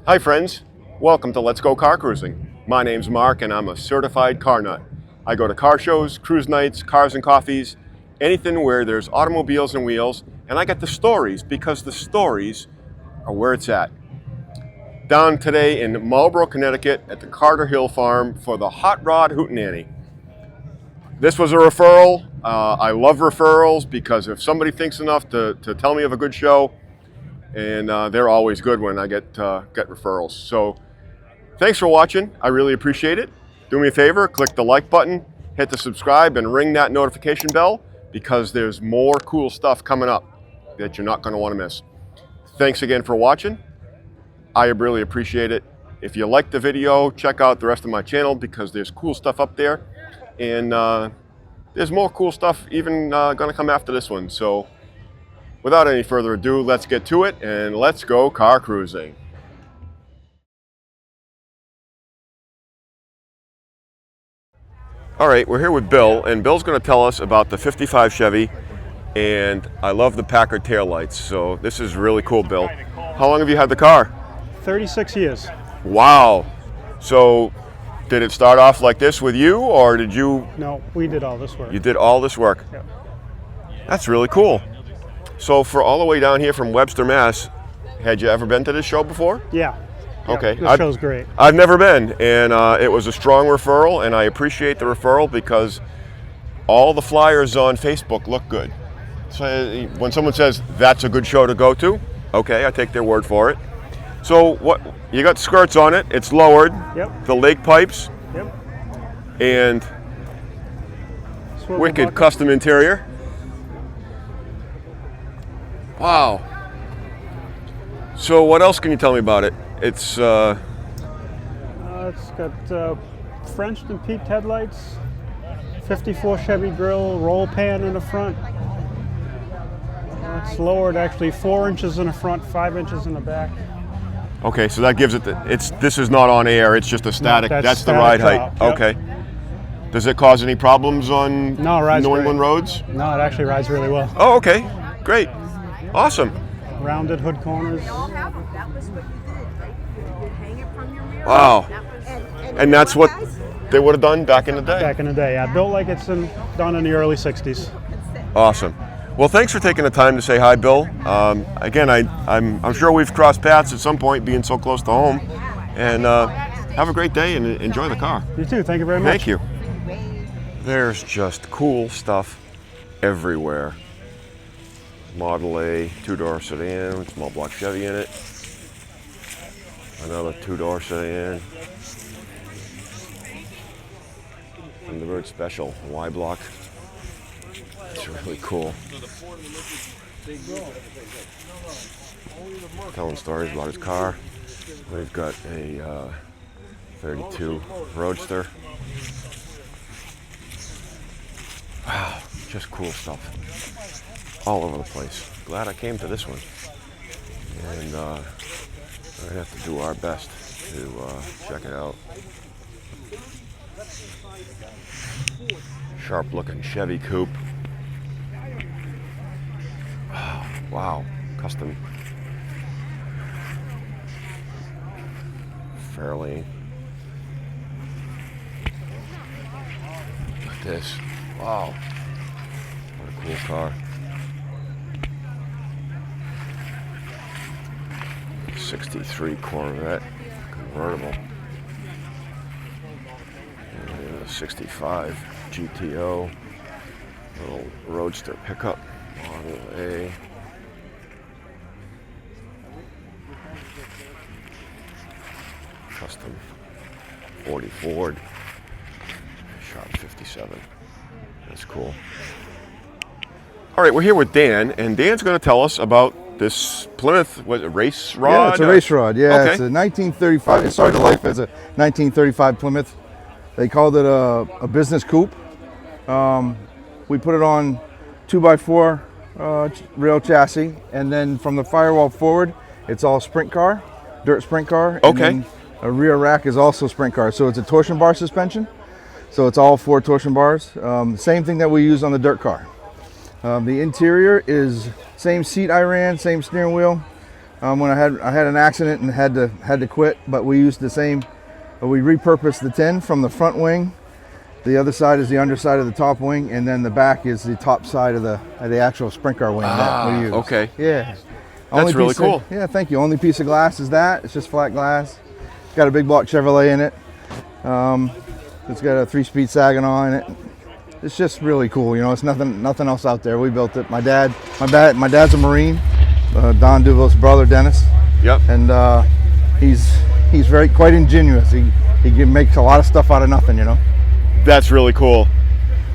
Hi friends, welcome to Let's Go Car Cruising. My name's Mark and I'm a certified car nut. I go to car shows, cruise nights, cars and coffees, anything where there's automobiles and wheels, and I get the stories because the stories are where it's at. Down today in Marlborough, Connecticut at the Carter Hill Farm for the Hot Rod Hootenanny. This was a referral. I love referrals because if somebody thinks enough to tell me of a good show, and they're always good when I get referrals. So thanks for watching. I really appreciate it. Do me a favor, click the like button, hit the subscribe, and ring that notification bell because there's more cool stuff coming up that you're not going to want to miss. Thanks again for watching. I really appreciate it. If you liked the video, check out the rest of my channel because there's cool stuff up there. And there's more cool stuff even going to come after this one. So without any further ado, let's get to it and let's go car cruising. All right, we're here with Bill, and Bill's going to tell us about the 55 Chevy, and I love the Packard taillights, so this is really cool, Bill. How long have you had the car? 36 years. Wow. So did it start off like this with you, or did you? No, we did all this work. You did all this work? Yep. That's really cool. So for all the way down here from Webster, Mass, had you ever been to this show before? Yeah. Okay. This show's great. I've never been, and it was a strong referral, and I appreciate the referral because all the flyers on Facebook look good. So when someone says that's a good show to go to, okay, I take their word for it. So what you got skirts on it, it's lowered, Yep. the lake pipes, Yep. and Swivel wicked bucket. custom interior. Wow. So what else can you tell me about it? It's It's got Frenched and peaked headlights, 54 Chevy grill, roll pan in the front. It's lowered actually 4 inches in the front, 5 inches in the back. okay, so that gives it this is not on air, it's just a static, No, that's the static ride height. drop, yep. Okay. Does it cause any problems on No, it rides New England great. roads? No, it actually rides really well. Oh, okay. Great. Awesome. Rounded hood corners. That was what you did, right? You hang it from your mirror. Wow. And that's what guys? they would have done back in the day. Back in the day, yeah, built like it's done in the early 60s. Awesome. Well, thanks for taking the time to say hi, Bill. Again, I'm sure we've crossed paths at some point, being so close to home. And have a great day and enjoy the car. You too, thank you very much. Thank you. There's just cool stuff everywhere. Model A, two-door sedan, small block Chevy in it. Another two-door sedan. Thunderbird Special, Y block. It's really cool. Telling stories about his car. We've got a 32 Roadster. Wow, just cool stuff. All over the place. Glad I came to this one. And we're gonna have to do our best to check it out. Sharp looking Chevy coupe. Wow, custom. Fairly. Look at this. Wow. What a cool car. 63 Corvette convertible. And a 65 GTO. Little Roadster pickup. Model A. Custom 40 Ford. Sharp 57. That's cool. All right, we're here with Dan, and Dan's going to tell us about this Plymouth, was it race rod? Yeah, it's a race rod. Yeah, Okay. it's a 1935. It started life as a 1935 Plymouth. They called it a business coupe. We put it on 2x4 rail chassis, and then from the firewall forward, it's all sprint car, dirt sprint car. And Okay. then a rear rack is also sprint car. So it's a torsion bar suspension. So it's all 4 torsion bars. Same thing that we use on the dirt car. The interior is same seat I ran, same steering wheel. when I had an accident and had to quit, but we used the same. We repurposed the tin from the front wing. The other side is the underside of the top wing, and then the back is the top side of the actual sprint car wing that we use. Okay. Yeah. That's really cool. Yeah, thank you. Only piece of glass is that. It's just flat glass. It's got a big block Chevrolet in it. It's got a 3-speed Saginaw in it. It's just really cool. You know, it's nothing else out there. We built it. My dad's a Marine. Don Duvall's brother, Dennis. Yep. And he's quite ingenious. He makes a lot of stuff out of nothing. You know. That's really cool.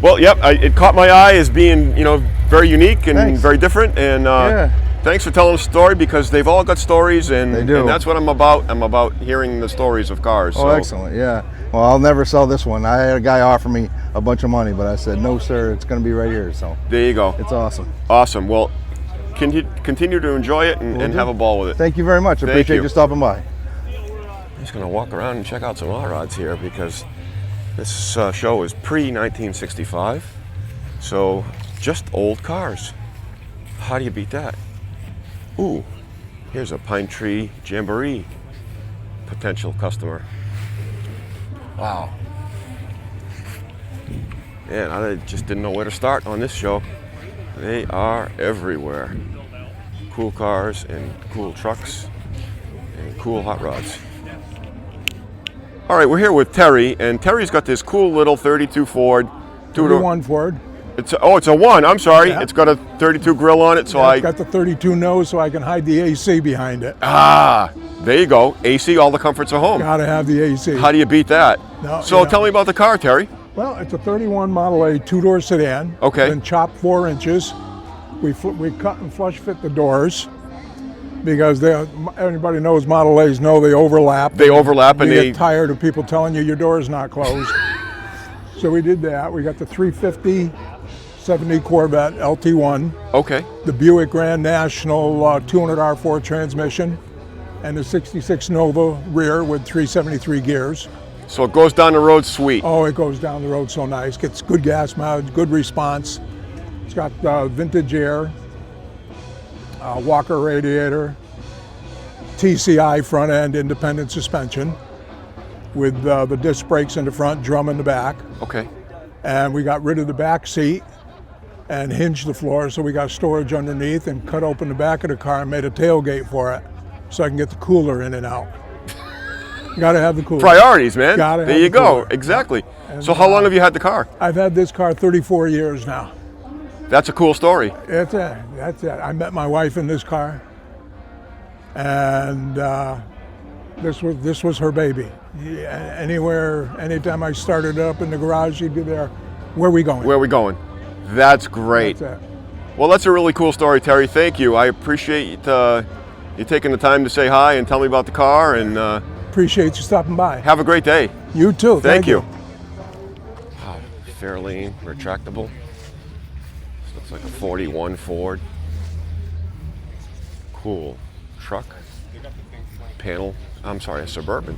Well, yep, it caught my eye as being, you know, very unique and very different. And thanks for telling the story, because they've all got stories, and, they do. And that's what I'm about. I'm about hearing the stories of cars. Oh, excellent, yeah. Well, I'll never sell this one. I had a guy offer me a bunch of money, but I said, no, sir, it's going to be right here. So there you go. It's awesome. Awesome. Well, continue to enjoy it and have a ball with it. Thank you very much. I appreciate you stopping by. I'm just going to walk around and check out some hot rods here, because this show is pre-1965, so just old cars. How do you beat that? Ooh, here's a Pine Tree Jamboree potential customer. Wow. Man, I just didn't know where to start on this show. They are everywhere. Cool cars and cool trucks and cool hot rods. All right, we're here with Terry, and Terry's got this cool little 32 Ford. 31 Ford. It's a 1. I'm sorry. Yeah. It's got a 32 grill on it, so It's got the 32 nose, so I can hide the AC behind it. There you go. AC, all the comforts of home. Gotta have the AC. How do you beat that? No, so tell me about the car, Terry. Well, it's a 31 Model A 2-door sedan. Okay. Been chopped 4 inches. We cut and flush fit the doors, because everybody knows Model A's know they overlap. They overlap, and you they get tired of people telling you your door is not closed. So we did that. We got the 350 70 Corvette LT1. Okay. The Buick Grand National 200R4 transmission, and the 66 Nova rear with 373 gears. So it goes down the road sweet. Oh, it goes down the road so nice. Gets good gas mileage, good response. It's got vintage air, Walker radiator, TCI front end independent suspension with the disc brakes in the front, drum in the back. Okay. And we got rid of the back seat and hinged the floor, so we got storage underneath, and cut open the back of the car and made a tailgate for it, so I can get the cooler in and out. Gotta have the cooler. Priorities, man. Gotta there have you the go. cooler. Exactly. And, so how long have you had the car? I've had this car 34 years now. That's a cool story. That's it. I met my wife in this car, and this was her baby. Anytime I started up in the garage, she'd be there. Where are we going? Where are we going? That's great. That's it. Well, that's a really cool story, Terry. Thank you. I appreciate you taking the time to say hi and tell me about the car, and appreciate you stopping by. have a great day. You too. Thank you. Wow, Fairlane retractable. This looks like a 41 Ford. Cool truck. Panel. I'm sorry, a Suburban.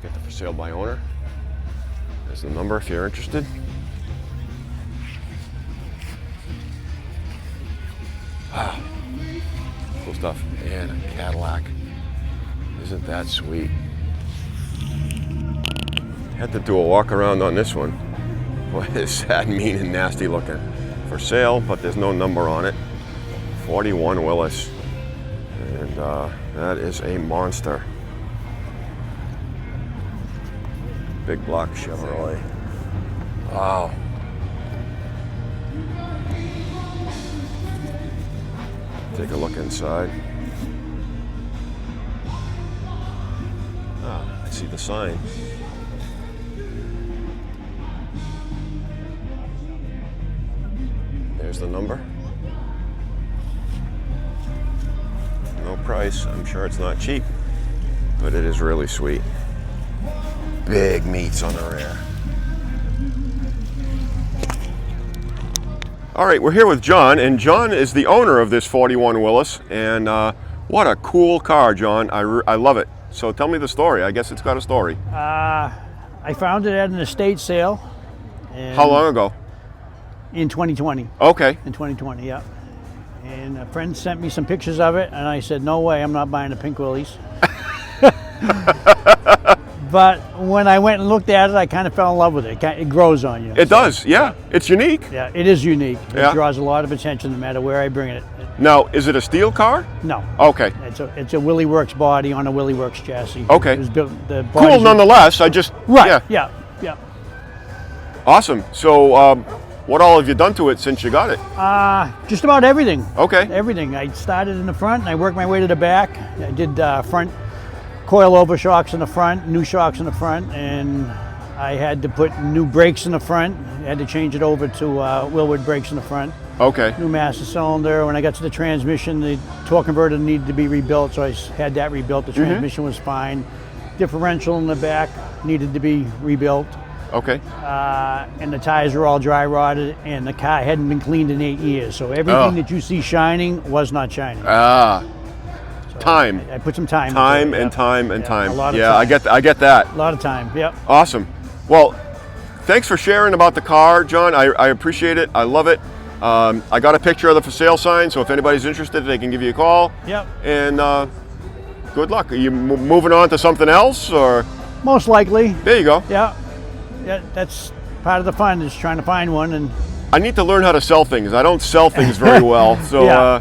Get the for sale by owner. There's the number if you're interested. Wow. Cool stuff. And a Cadillac. Isn't that sweet? Had to do a walk around on this one. Boy, it's sad, mean, and nasty looking. For sale, but there's no number on it. 41 Willys. And that is a monster. Big block Chevrolet. Wow. Take a look inside. I see the sign. There's the number. No price. I'm sure it's not cheap, but it is really sweet. Big meats on the rear. All right, we're here with John, and John is the owner of this 41 Willys, and what a cool car, John. I love it. So tell me the story. I guess it's got a story. I found it at an estate sale. How long ago? In 2020. Okay. In 2020, yeah. And a friend sent me some pictures of it, and I said, no way, I'm not buying a pink Willys. But when I went and looked at it, I kind of fell in love with it. It grows on you. It does, yeah. It's unique. Yeah, it is unique. Yeah. It draws a lot of attention no matter where I bring it. Now, is it a steel car? No. Okay. It's a Willy Works body on a Willy Works chassis. Okay. It was built, the Cool bodies- nonetheless. I just, Right. yeah. Yeah. Awesome. So, what all have you done to it since you got it? Just about everything. Okay. Everything. I started in the front and I worked my way to the back. I did front coil-over shocks in the front, new shocks in the front, and I had to put new brakes in the front. I had to change it over to Willwood brakes in the front. Okay. New master cylinder. When I got to the transmission, the torque converter needed to be rebuilt, so I had that rebuilt. The transmission was fine. Differential in the back needed to be rebuilt. Okay. And the tires were all dry rotted, and the car hadn't been cleaned in 8 years. So everything that you see shining was not shining. Time. I put some time. Time into it, and yeah. time and Yeah, time. a lot of Yeah, time. I get that. A lot of time. Yep. Awesome. Well, thanks for sharing about the car, John. I appreciate it. I love it. I got a picture of the for sale sign, so if anybody's interested, they can give you a call. Yep. And good luck. Are you moving on to something else, or? Most likely. There you go. Yeah. Yeah. That's part of the fun, is trying to find one. And I need to learn how to sell things. I don't sell things very well, so Yeah.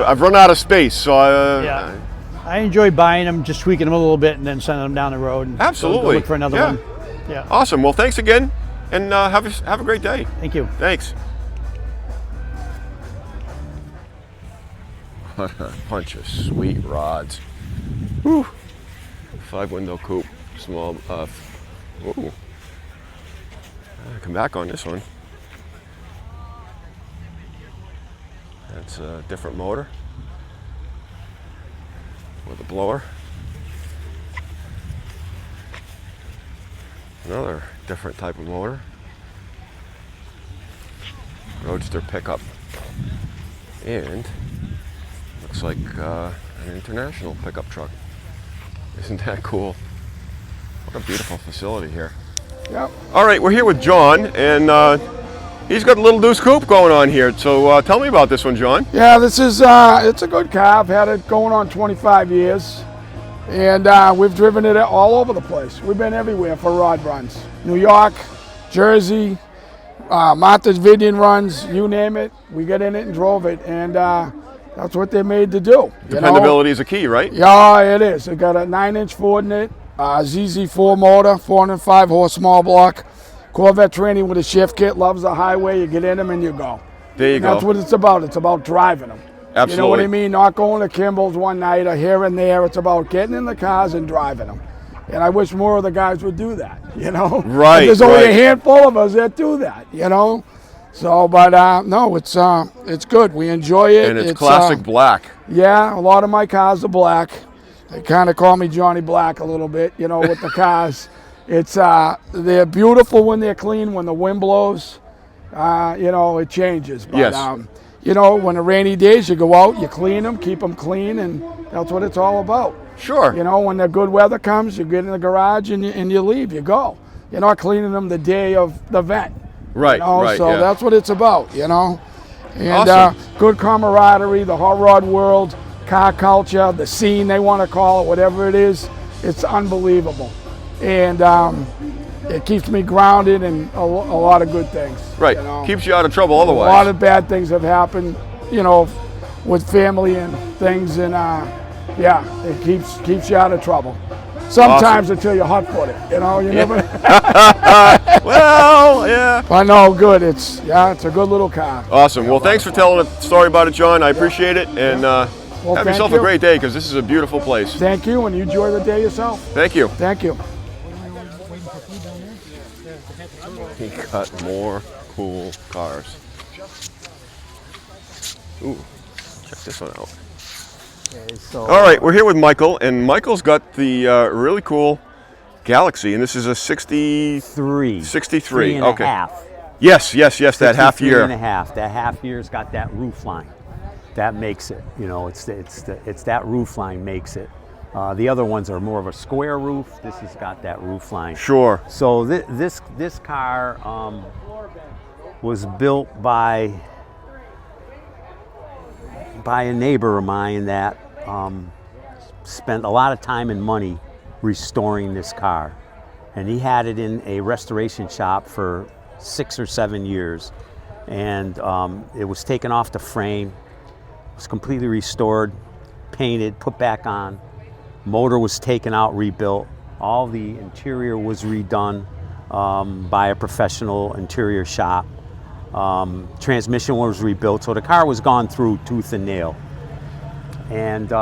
I've run out of space. So yeah. I enjoy buying them, just tweaking them a little bit, and then sending them down the road. And Absolutely. Go look for another Yeah. one. Yeah. Awesome. Well, thanks again, and have a great day. Thank you. Thanks. What a bunch of sweet rods. Whew. 5-window coupe, small. Ooh. Come back on this one. That's a different motor with a blower. Another different type of motor. Roadster pickup. And looks like an international pickup truck. Isn't that cool? What a beautiful facility here. Yep. All right, we're here with John, and he's got a little deuce coupe going on here. So tell me about this one, John. Yeah, this is it's a good car. I've had it going on 25 years, and we've driven it all over the place. We've been everywhere for rod runs. New York, Jersey, Martha's Vineyard runs, you name it. We got in it and drove it, and that's what they're made to do. You know? Dependability is a key, right? Yeah, it is. It got a 9-inch Ford in it, ZZ4 motor, 405 horse small block. Corvette training with a shift kit, loves the highway. You get in them and you go. There you And go. that's what it's about. It's about driving them. Absolutely. You know what I mean? Not going to Kimball's one night or here and there. It's about getting in the cars and driving them. And I wish more of the guys would do that, you know? Right, But there's only right. a handful of us that do that, you know? So, but no, it's good. We enjoy it. And it's classic black. Yeah, a lot of my cars are black. They kind of call me Johnny Black a little bit, you know, with the cars. It's they're beautiful when they're clean. When the wind blows, you know, it changes. But, Yes. you know, when the rainy days, you go out, you clean them, keep them clean, and that's what it's all about. Sure. You know, when the good weather comes, you get in the garage and you leave. You go. You're not cleaning them the day of the event. Right, You know? right, So yeah. that's what it's about. You know, and Awesome. good camaraderie, the hot rod world, car culture, the scene they want to call it, whatever it is. It's unbelievable, and it keeps me grounded in a lot of good things. Right. You know? Keeps you out of trouble otherwise. A lot of bad things have happened, you know, with family and things, and yeah, it keeps you out of trouble. Sometimes until you're hot-footed, you know. You never. Well, yeah. I know, good. It's a good little car. Awesome. Well, thanks for telling a story about it, John. I appreciate it. And have thank yourself you. a great day, because this is a beautiful place. Thank you, and you enjoy the day yourself. Thank you. Thank you. He got more cool cars. Ooh, check this one out. All right, we're here with Michael, and Michael's got the really cool Galaxy, and this is a 63. Three and Okay. a half. Yes, that half 63 year. and a half. That half year's got that roof line. That makes it. You know, it's that roof line makes it. The other ones are more of a square roof. This has got that roof line. Sure. So this car was built by by a neighbor of mine that spent a lot of time and money restoring this car. And he had it in a restoration shop for 6 or 7 years. And it was taken off the frame, was completely restored, painted, put back on. Motor was taken out, rebuilt. All the interior was redone by a professional interior shop. Transmission was rebuilt, so the car was gone through tooth and nail. And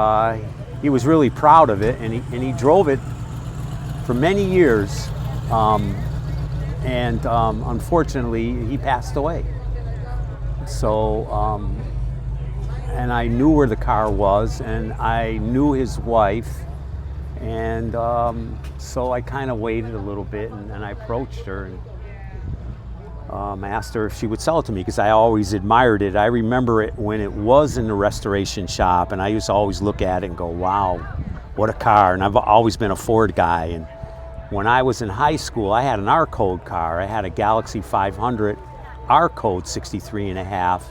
he was really proud of it, and he drove it for many years. Unfortunately, he passed away. So, and I knew where the car was, and I knew his wife. And so I kind of waited a little bit, and I approached her and asked her if she would sell it to me, because I always admired it. I remember it when it was in the restoration shop, and I used to always look at it and go, wow, what a car. And I've always been a Ford guy. And when I was in high school, I had an R-Code car. I had a Galaxy 500 R-Code 63.5,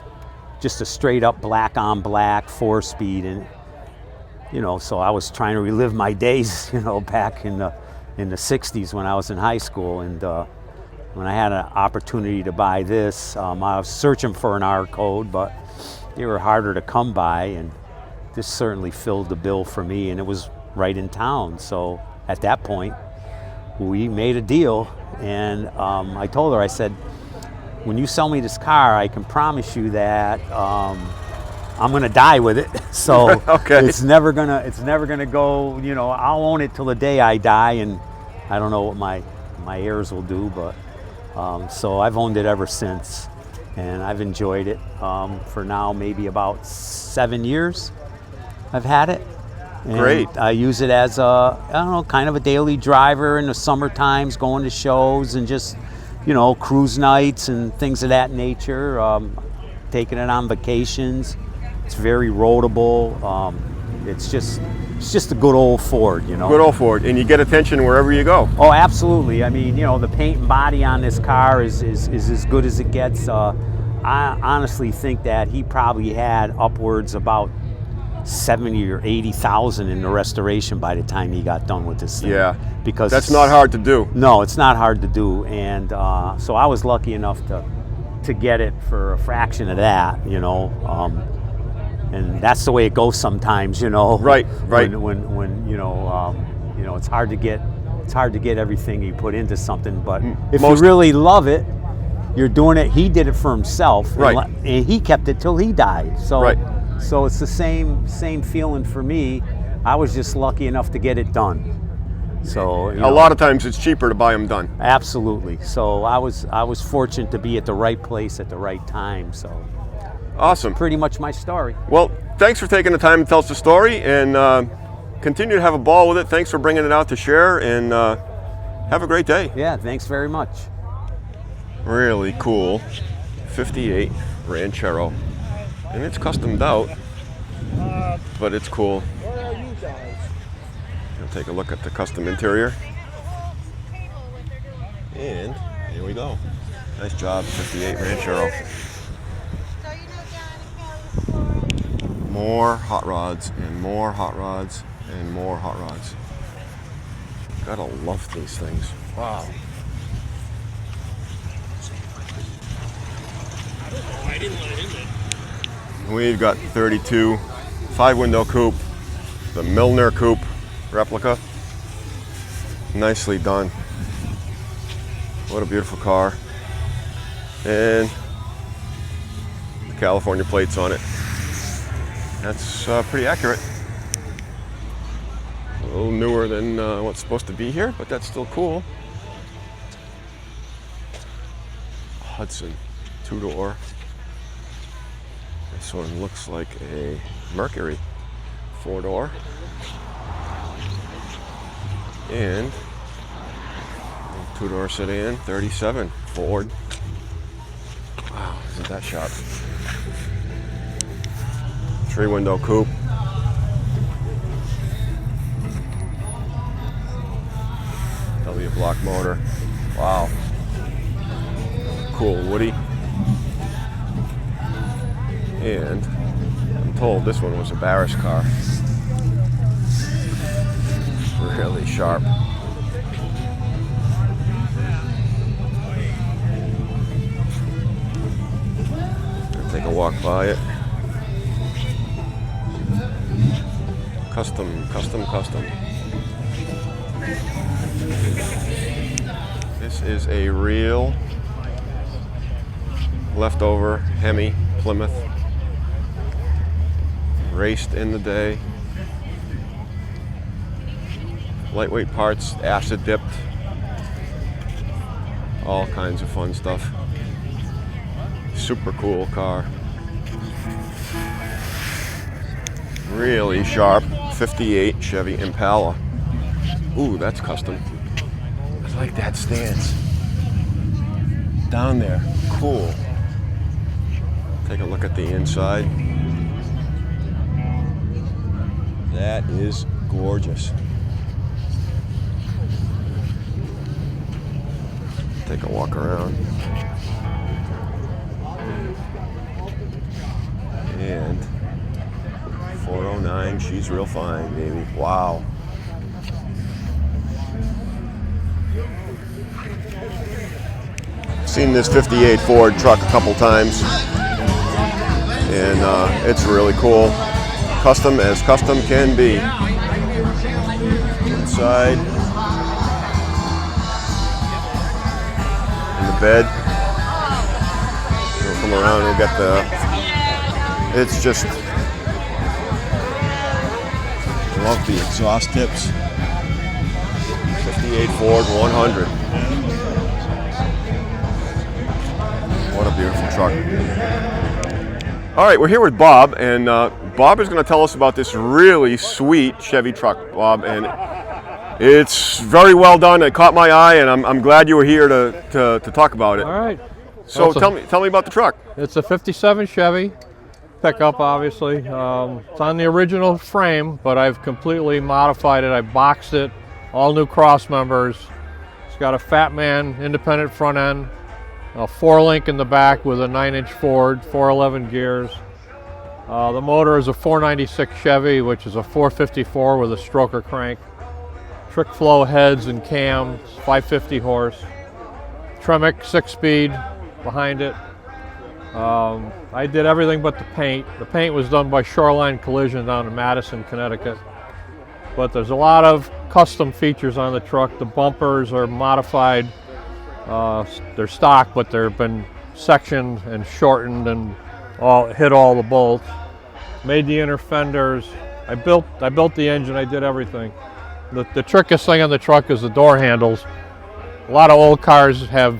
just a straight up black on black 4-speed. And you know, so I was trying to relive my days, you know, back in the 60s when I was in high school. And when I had an opportunity to buy this, I was searching for an R-Code, but they were harder to come by, and this certainly filled the bill for me, and it was right in town. So at that point, we made a deal, and I told her, I said, when you sell me this car, I can promise you that I'm gonna die with it. So Okay. it's never gonna go, you know, I'll own it till the day I die, and I don't know what my heirs will do, but so I've owned it ever since, and I've enjoyed it for now maybe about 7 years I've had it. And Great. I use it as I don't know, kind of a daily driver in the summer times, going to shows and just, you know, cruise nights and things of that nature, taking it on vacations. It's very roadable. It's just a good old Ford, you know. Good old Ford, and you get attention wherever you go. Oh, absolutely. I mean, you know, the paint and body on this car is as good as it gets. I honestly think that he probably had upwards about 70 or 80,000 in the restoration by the time he got done with this thing. Yeah, because that's not hard to do. No, it's not hard to do, and so I was lucky enough to get it for a fraction of that, you know. And that's the way it goes sometimes, you know. Right. When you know, it's hard to get everything you put into something. But if you really love it, you're doing it. He did it for himself, right? And he kept it till he died. So, right. So it's the same feeling for me. I was just lucky enough to get it done. So a lot of times it's cheaper to buy them done. Absolutely. So I was fortunate to be at the right place at the right time. So. Awesome. Pretty much my story. Well, thanks for taking the time to tell us the story, and continue to have a ball with it. Thanks for bringing it out to share, and have a great day. Yeah, thanks very much. Really cool 58 Ranchero, and it's customed out, but it's cool. I'll take a look at the custom interior, and here we go. Nice job, 58 Ranchero. More hot rods and more hot rods and more hot rods. Gotta love these things. Wow. We've got 32 5-window coupe, the Milner coupe replica. Nicely done. What a beautiful car. And the California plates on it. That's pretty accurate. A little newer than what's supposed to be here, but that's still cool. Hudson, 2-door. This one looks like a Mercury, 4-door. And 2-door sedan, 37, Ford. Wow, isn't that sharp? 3-window coupe. W block motor. Wow. Cool Woody. And on told this one was a Barris car. Really sharp. Take a walk by it. Custom. This is a real leftover Hemi Plymouth. Raced in the day. Lightweight parts, acid dipped. All kinds of fun stuff. Super cool car. Really sharp 58 Chevy Impala. Ooh, that's custom. I like that stance. Down there, cool. Take a look at the inside. That is gorgeous. Take a walk around. And 409, she's real fine, baby. Wow. Seen this 58 Ford truck a couple times, and it's really cool. Custom as custom can be. Inside. In the bed. We'll come around and get the, it's just, love the exhaust tips. 58 Ford 100. What a beautiful truck. All right, we're here with Bob, and Bob is going to tell us about this really sweet Chevy truck, Bob, and it's very well done. It caught my eye, and I'm glad you were here to talk about it. All right. So tell me about the truck. It's a 57 Chevy pickup, obviously. It's on the original frame, but I've completely modified it. I boxed it, all new cross members. It's got a Fat Man independent front end, a 4-link in the back with a 9-inch Ford, 411 gears. The motor is a 496 Chevy, which is a 454 with a stroker crank. Trick flow heads and cams, 550 horse. Tremec 6-speed behind it. I did everything but the paint. The paint was done by Shoreline Collision down in Madison, Connecticut. But there's a lot of custom features on the truck. The bumpers are modified. They're stock, but they've been sectioned and shortened and hit all the bolts. Made the inner fenders. I built the engine. I did everything. The trickiest thing on the truck is the door handles. A lot of old cars have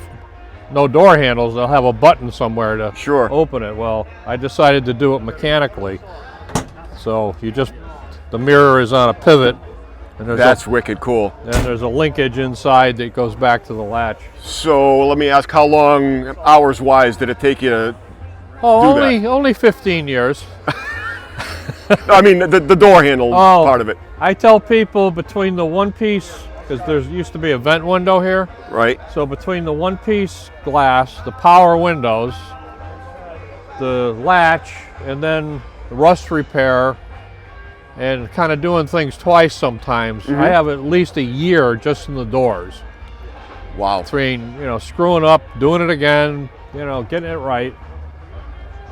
no door handles. They'll have a button somewhere to open it. Well, I decided to do it mechanically. So the mirror is on a pivot. And that's wicked cool. And there's a linkage inside that goes back to the latch. So let me ask, how long, hours-wise, did it take you to do that? Only 15 years. I mean, the door handle part of it. I tell people between the one-piece, because there used to be a vent window here. Right. So between the one-piece glass, the power windows, the latch, and then the rust repair, and kind of doing things twice sometimes, I have at least a year just in the doors. Wow. Between, screwing up, doing it again, getting it right.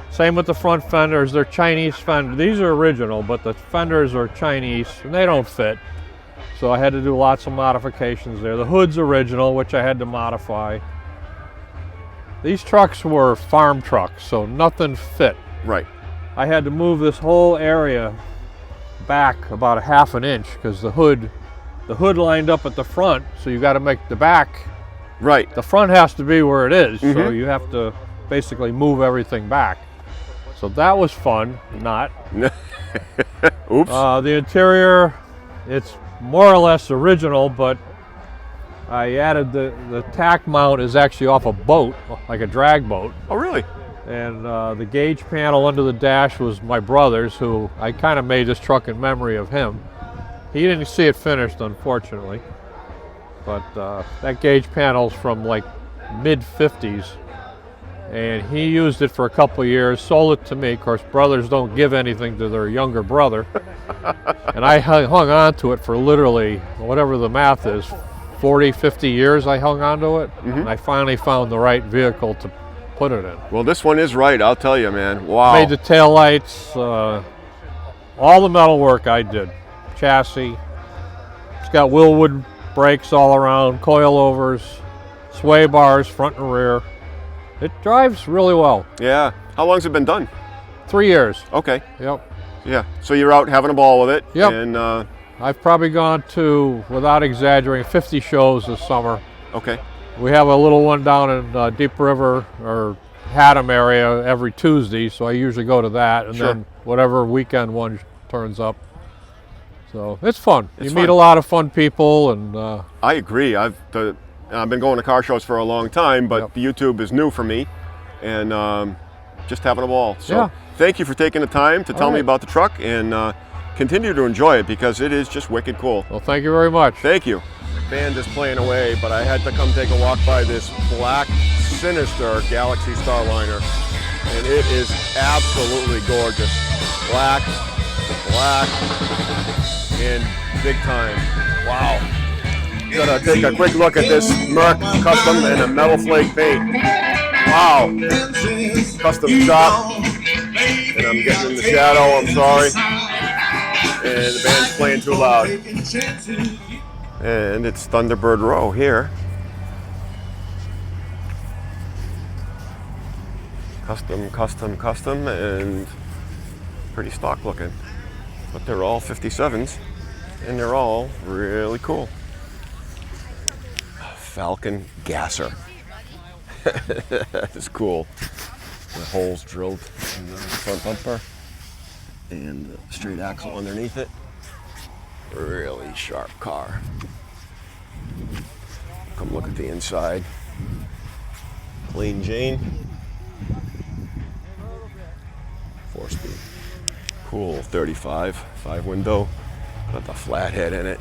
Same with the front fenders. They're Chinese fenders. These are original, but the fenders are Chinese, and they don't fit. So I had to do lots of modifications there. The hood's original, which I had to modify. These trucks were farm trucks, so nothing fit. Right. I had to move this whole area back about a half an inch because the hood lined up at the front, so you got to make the back. Right. The front has to be where it is, so you have to basically move everything back. So that was fun. Not. Oops. The interior, it's more or less original, but I added the tack mount is actually off a boat, like a drag boat. Oh, really? And the gauge panel under the dash was my brother's, who I kind of made this truck in memory of him. He didn't see it finished, unfortunately. But that gauge panel's from like mid-50s. and he used it for a couple of years, sold it to me. Of course, brothers don't give anything to their younger brother. And I hung on to it for literally, whatever the math is, 40, 50 years I hung on to it. And I finally found the right vehicle to put it in. Well, this one is right, I'll tell you, man. Wow. Made the taillights, all the metal work I did. Chassis. It's got Willwood brakes all around, coilovers, sway bars, front and rear. It drives really well. Yeah. How long's it been done? 3 years. Okay. Yep. Yeah. So you're out having a ball with it. Yep. And I've probably gone to, without exaggerating, 50 shows this summer. okay. We have a little one down in Deep River or Haddam area every Tuesday, so I usually go to that, and Sure. then whatever weekend one turns up. So it's fun. It's You meet fun. a lot of fun people, and I agree. I've been going to car shows for a long time, but Yep. YouTube is new for me, and just having a ball. So Yeah. thank you for taking the time to tell me right. about the truck, and continue to enjoy it because it is just wicked cool. well, thank you very much. Thank you. The band is playing away, but I had to come take a walk by this black, sinister Galaxy Starliner, and it is absolutely gorgeous. Black, and big time. Wow. Gonna take a quick look at this Merc Custom and a metal flake paint. Wow. Custom shop. And I'm getting in the shadow, I'm sorry. And the band's playing too loud. And it's Thunderbird Row here. Custom, and pretty stock looking. But they're all 57s, and they're all really cool. Falcon gasser. That's cool. The holes drilled in the front bumper, and the straight axle underneath it. Really sharp car. Come look at the inside. Plain Jane. 4-speed. Cool 35, 5-window. Got the flathead in it.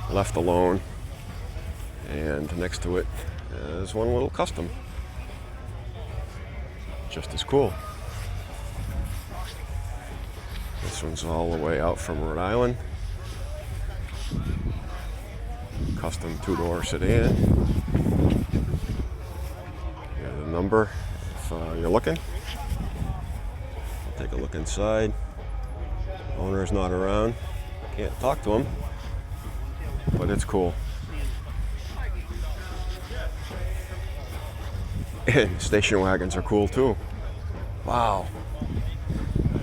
Left alone. And next to it is one little custom. Just as cool. This one's all the way out from Rhode Island. Custom 2-door sedan. Here's the number if you're looking. I'll take a look inside. Owner's not around. Can't talk to him, but it's cool. And station wagons are cool too. Wow.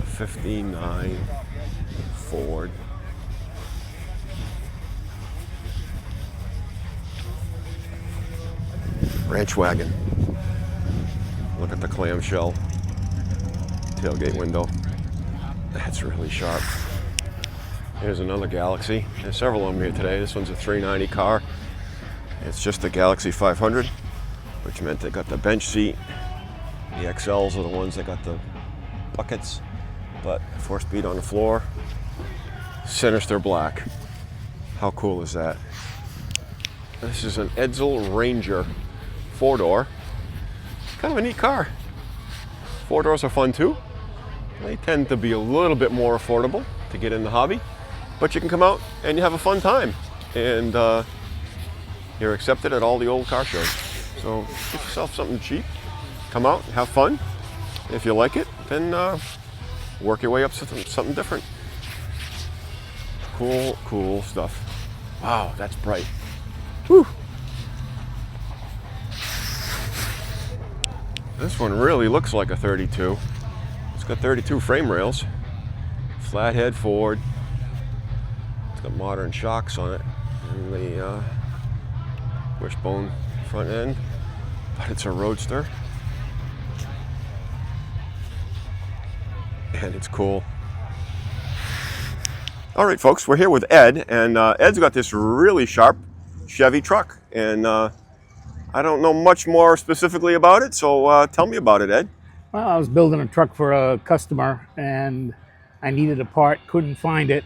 59 Ford. Ranch wagon. Look at the clamshell. Tailgate window. That's really sharp. Here's another Galaxy. There's several of them here today. This one's a 390 car. It's just the Galaxy 500, which meant they got the bench seat. The XLs are the ones that got the buckets, but 4-speed on the floor. Sinister black. How cool is that? This is an Edsel Ranger 4-door. Kind of a neat car. 4-doors are fun too. They tend to be a little bit more affordable to get in the hobby, but you can come out and you have a fun time. And you're accepted at all the old car shows. So get yourself something cheap, come out, have fun. If you like it, then work your way up to something different. Cool stuff. Wow, that's bright. Whew. This one really looks like a 32. It's got 32 frame rails, flathead Ford. It's got modern shocks on it, and the wishbone front end, but it's a roadster. And it's cool. All right, folks, we're here with Ed, and Ed's got this really sharp Chevy truck, and I don't know much more specifically about it, so tell me about it, Ed. Well, I was building a truck for a customer, and I needed a part, couldn't find it.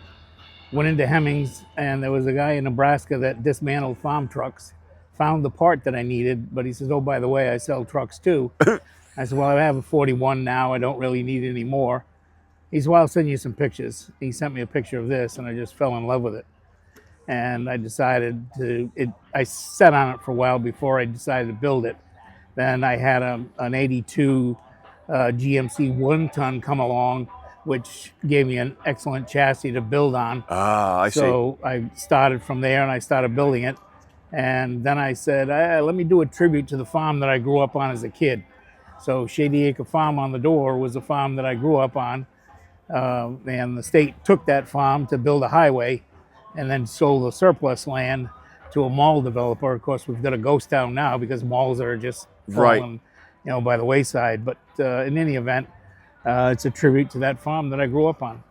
Went into Hemmings, and there was a guy in Nebraska that dismantled farm trucks. Found the part that I needed, but he says, "Oh, by the way, I sell trucks too." I said, well, I have a 41 now. I don't really need any more. He said, well, I'll send you some pictures. He sent me a picture of this, and I just fell in love with it. And I decided I sat on it for a while before I decided to build it. Then I had an 82 GMC 1-ton come along, which gave me an excellent chassis to build on. Ah, I see. So I started from there and I started building it. And then I said, let me do a tribute to the farm that I grew up on as a kid. So Shady Acre Farm on the door was a farm that I grew up on. And the state took that farm to build a highway and then sold the surplus land to a mall developer. Of course, we've got a ghost town now because malls are just falling, by the wayside. But in any event, it's a tribute to that farm that I grew up on.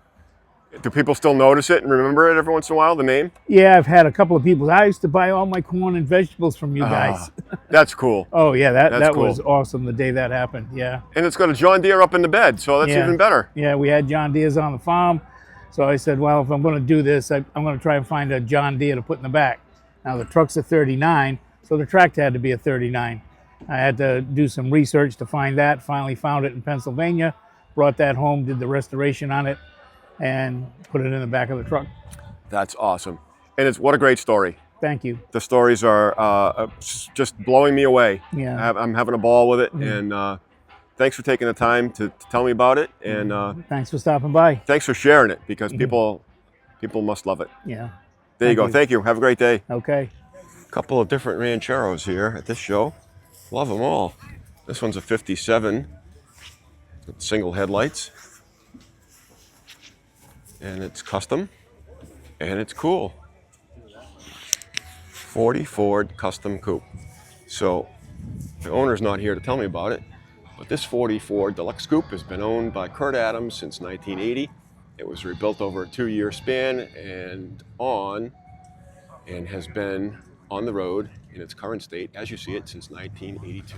Do people still notice it and remember it every once in a while, the name? Yeah, I've had a couple of people. I used to buy all my corn and vegetables from you guys. That's cool. Oh, yeah, that cool. was awesome the day that happened, yeah. And it's got a John Deere up in the bed, so that's even better. Yeah, we had John Deere's on the farm. So I said, well, if I'm going to do this, I'm going to try and find a John Deere to put in the back. Now, the truck's a 39, so the tractor had to be a 39. I had to do some research to find that, finally found it in Pennsylvania, brought that home, did the restoration on it, and put it in the back of the truck. That's awesome. And what a great story. Thank you. The stories are just blowing me away. Yeah. I'm having a ball with it, and thanks for taking the time to tell me about it. And thanks for stopping by. Thanks for sharing it, because people must love it. Yeah. There you go. Thank you. Have a great day. Okay. A couple of different Rancheros here at this show. Love them all. This one's a 57 with single headlights. And it's custom, and it's cool. 40 Ford Custom Coupe. So the owner's not here to tell me about it, but this 40 Ford Deluxe Coupe has been owned by Kurt Adams since 1980. It was rebuilt over a 2-year span and has been on the road in its current state, as you see it, since 1982.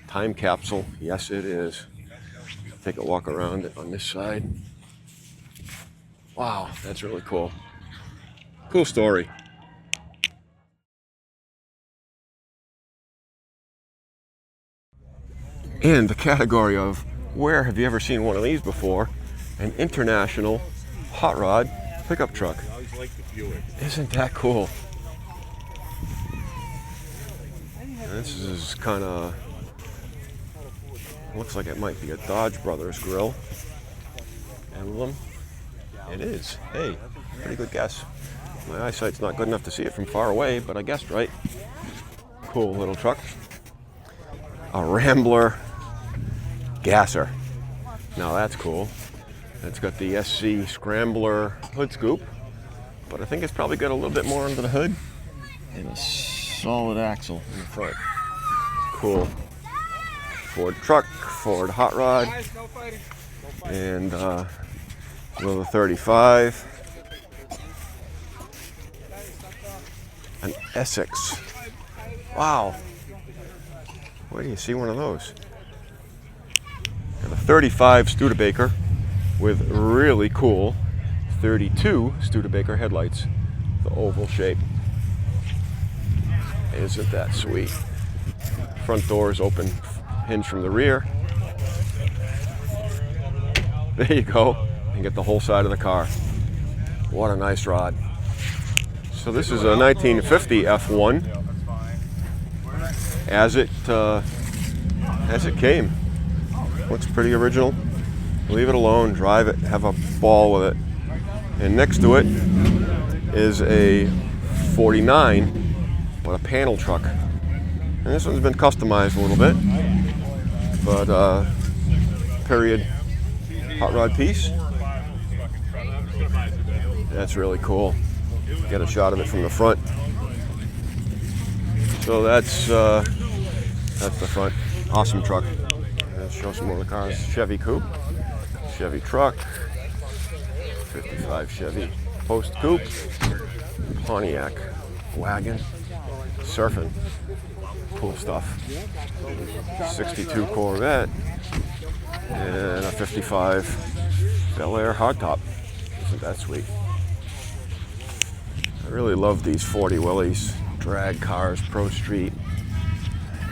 Time capsule, yes it is. Take a walk around it on this side. Wow, that's really cool. Cool story. In the category of where have you ever seen one of these before, an international hot rod pickup truck. Isn't that cool? This is kind of, looks like it might be a Dodge Brothers grill emblem. It is. Hey, pretty good guess. My eyesight's not good enough to see it from far away, but I guessed right. Cool little truck. A Rambler gasser. Now that's cool. It's got the SC Scrambler hood scoop, but I think it's probably got a little bit more under the hood and a solid axle in the front. Cool. Ford truck, Ford hot rod, and little 35, an Essex. Wow, where do you see one of those? Got a 35 Studebaker with really cool 32 Studebaker headlights, the oval shape. Isn't that sweet? Front doors open, hinge from the rear. There you go. And get the whole side of the car. What a nice rod. So this is a 1950 F1 as it came. Looks pretty original. Leave it alone, drive it, have a ball with it. And next to it is a 49, but a panel truck. And this one's been customized a little bit, but period hot rod piece. That's really cool. Get a shot of it from the front. So that's the front. Awesome truck. Let's show some more of the cars. Chevy coupe, Chevy truck, 55 Chevy post coupe, Pontiac wagon, surfing, cool stuff. 62 Corvette and a 55 Bel Air hardtop. Isn't that sweet? I really love these 40 Willys drag cars, Pro Street.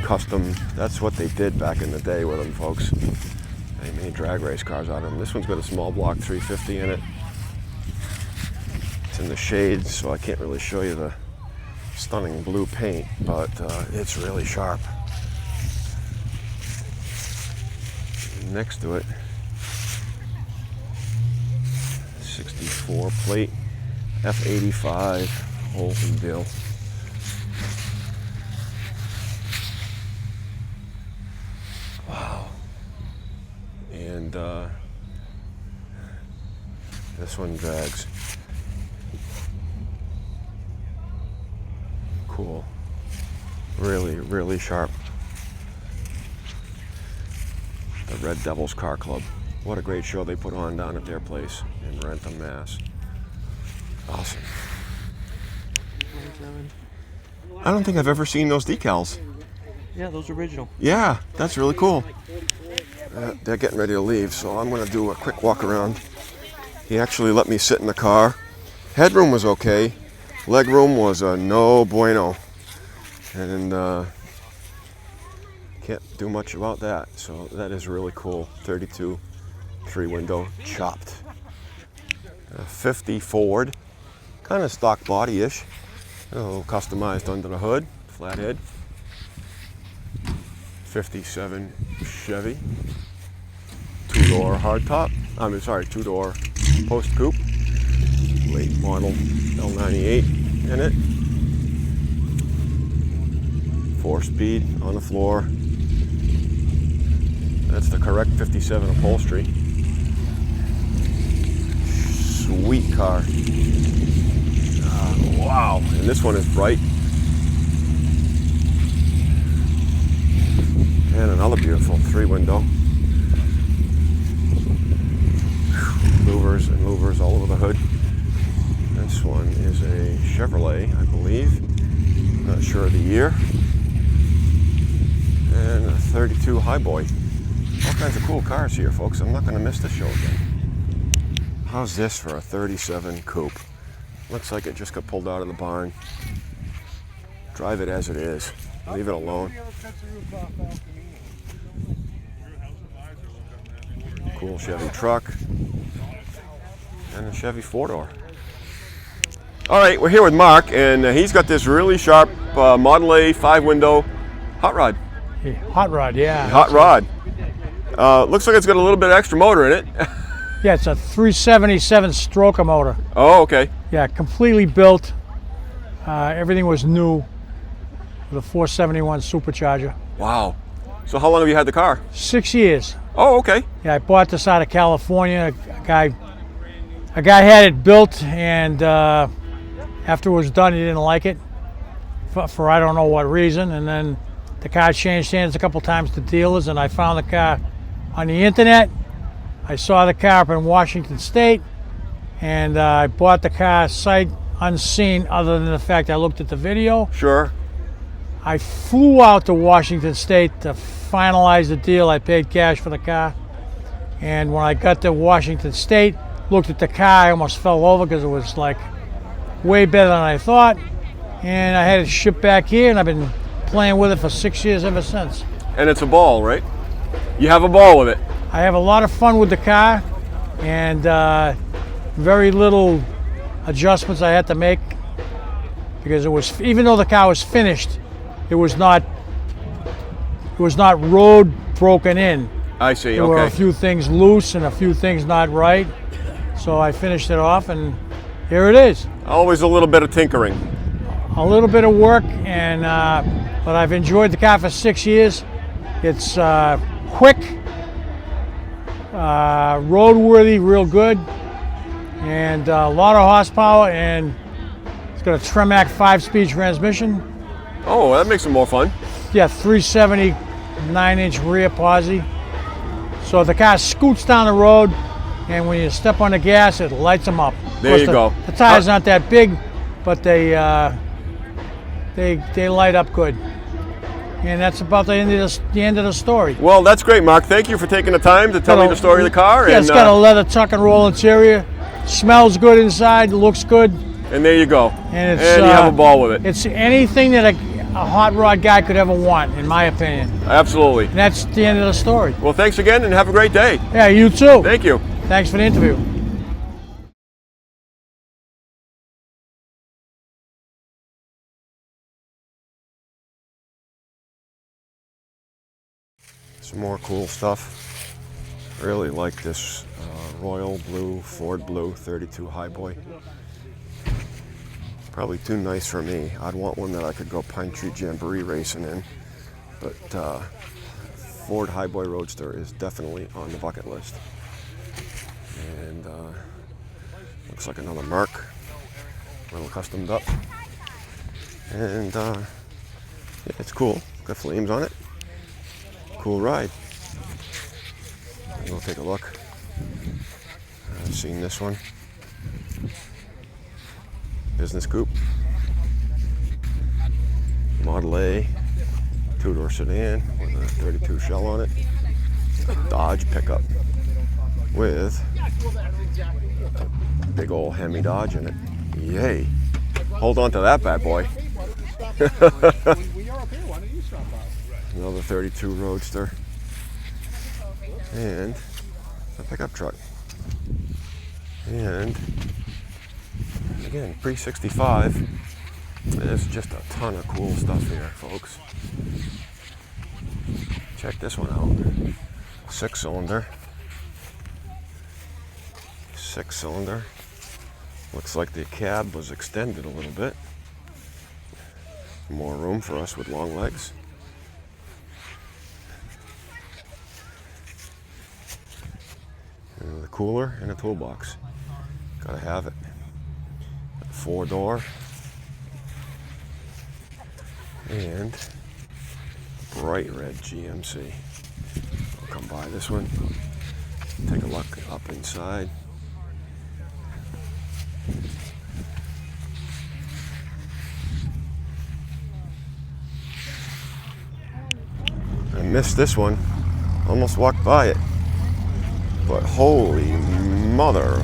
custom. That's what they did back in the day with them, folks. They made drag race cars out of them. This one's got a small block 350 in it. It's in the shades, so I can't really show you the stunning blue paint, but it's really sharp. Next to it, 64 plate, F85 Oldsmobile. Wow. And this one drags. Cool. Really, really sharp. The Red Devils Car Club. What a great show they put on down at their place in Rentham, Mass. Awesome. I don't think I've ever seen those decals. Yeah, those are original. Yeah, that's really cool. They're getting ready to leave, so I'm going to do a quick walk around. He actually let me sit in the car. Headroom was okay. Legroom was a no bueno. And can't do much about that. So that is really cool. 32 3-window chopped. 50 Ford. Kind of stock body-ish. A little customized under the hood. Flathead. 57 Chevy. 2-door hardtop. Two-door post coupe. Late model L98 in it. 4-speed on the floor. That's the correct 57 upholstery. Sweet car. Wow, and this one is bright. And another beautiful 3-window. Louvers and louvers all over the hood. This one is a Chevrolet, I believe. Not sure of the year. And a 32 Highboy. All kinds of cool cars here, folks. I'm not going to miss this show again. How's this for a 37 coupe? Looks like it just got pulled out of the barn. Drive it as it is. Leave it alone. Cool Chevy truck. And a Chevy 4-door. All right, we're here with Mark, and he's got this really sharp Model A 5-window hot rod. Hot Rod, yeah. Hot rod. Looks like it's got a little bit of extra motor in it. Yeah, it's a 377 stroker motor. Oh, okay. Yeah, completely built. Everything was new with a 471 supercharger. Wow. So how long have you had the car? 6 years. Oh, okay. Yeah, I bought this out of California. A guy had it built, and after it was done, he didn't like it for I don't know what reason. And then the car changed hands a couple times to dealers, and I found the car on the internet. I saw the car up in Washington State, and I bought the car sight unseen, other than the fact I looked at the video. Sure. I flew out to Washington State to finalize the deal. I paid cash for the car, and when I got to Washington State, looked at the car, I almost fell over because it was like way better than I thought, and I had it shipped back here, and I've been playing with it for 6 years ever since. And it's a ball, right? You have a ball with it. I have a lot of fun with the car, and very little adjustments I had to make, because it was, even though the car was finished, it was not road broken in. I see. There were a few things loose and a few things not right, so I finished it off, and here it is. Always a little bit of tinkering. A little bit of work, and but I've enjoyed the car for 6 years. It's quick, roadworthy, real good, and a lot of horsepower, and it's got a Tremac 5-speed transmission. Oh, that makes it more fun. Yeah, 370 9-inch rear posi. So the car scoots down the road, and when you step on the gas, it lights them up. There you go. The tires aren't that big, but they light up good. And that's about the end of the story. Well, that's great, Mark. Thank you for taking the time to tell me the story of the car. Yeah, it's got a leather tuck and roll interior. Smells good inside. Looks good. And there you go. And you have a ball with it. It's anything that a hot rod guy could ever want, in my opinion. Absolutely. And that's the end of the story. Well, thanks again and have a great day. Yeah, you too. Thank you. Thanks for the interview. Some more cool stuff. Really like this royal blue, Ford blue 32 Highboy. Probably too nice for me. I'd want one that I could go Pine Tree Jamboree racing in. But Ford Highboy Roadster is definitely on the bucket list. And looks like another Merc, a little customed up. And yeah, it's cool. Got flames on it. Cool ride. We'll take a look. I've seen this one. Business coupe. Model A. Two-door sedan with a 32 shell on it. Dodge pickup with a big old Hemi Dodge in it. Yay. Hold on to that bad boy. Another 32 Roadster. And a pickup truck. And again, pre-65. There's just a ton of cool stuff here, folks. Check this one out. 6-cylinder. 6-cylinder. Looks like the cab was extended a little bit. More room for us with long legs. And the cooler and a toolbox. Gotta have it. 4-door. And bright red GMC. I'll come by this one. Take a look up inside. I missed this one. Almost walked by it. But holy mother.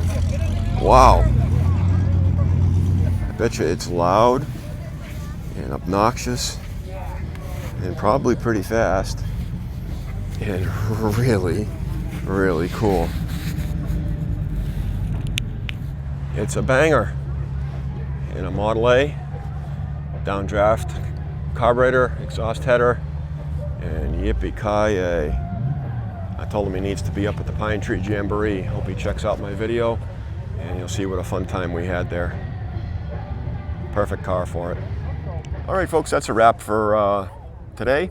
Wow. I bet you it's loud and obnoxious and probably pretty fast and really, really cool. It's a banger in a Model A, downdraft carburetor, exhaust header, and yippee-ki-yay. I told him he needs to be up at the Pine Tree Jamboree. Hope he checks out my video and you'll see what a fun time we had there. Perfect car for it. All right, folks, that's a wrap for today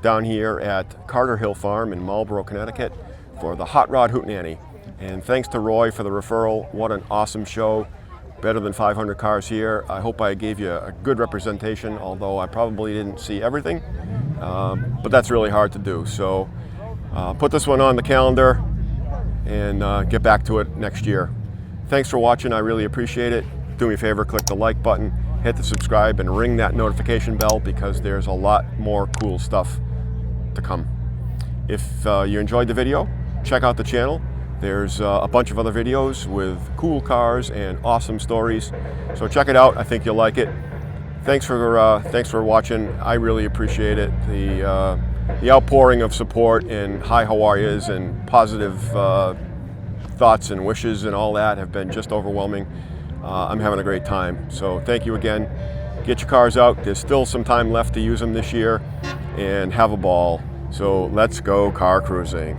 down here at Carter Hill Farm in Marlborough, Connecticut for the Hot Rod Hootenanny. And thanks to Roy for the referral. What an awesome show. Better than 500 cars here. I hope I gave you a good representation, although I probably didn't see everything. But that's really hard to do. So put this one on the calendar and get back to it next year. Thanks for watching. I really appreciate it. Do me a favor, click the like button, hit the subscribe, and ring that notification bell because there's a lot more cool stuff to come. If you enjoyed the video, check out the channel. There's a bunch of other videos with cool cars and awesome stories. So check it out. I think you'll like it. Thanks for watching. I really appreciate it. The outpouring of support and hi, how are yous and positive thoughts and wishes and all that have been just overwhelming. I'm having a great time. So thank you again. Get your cars out. There's still some time left to use them this year and have a ball. So let's go car cruising.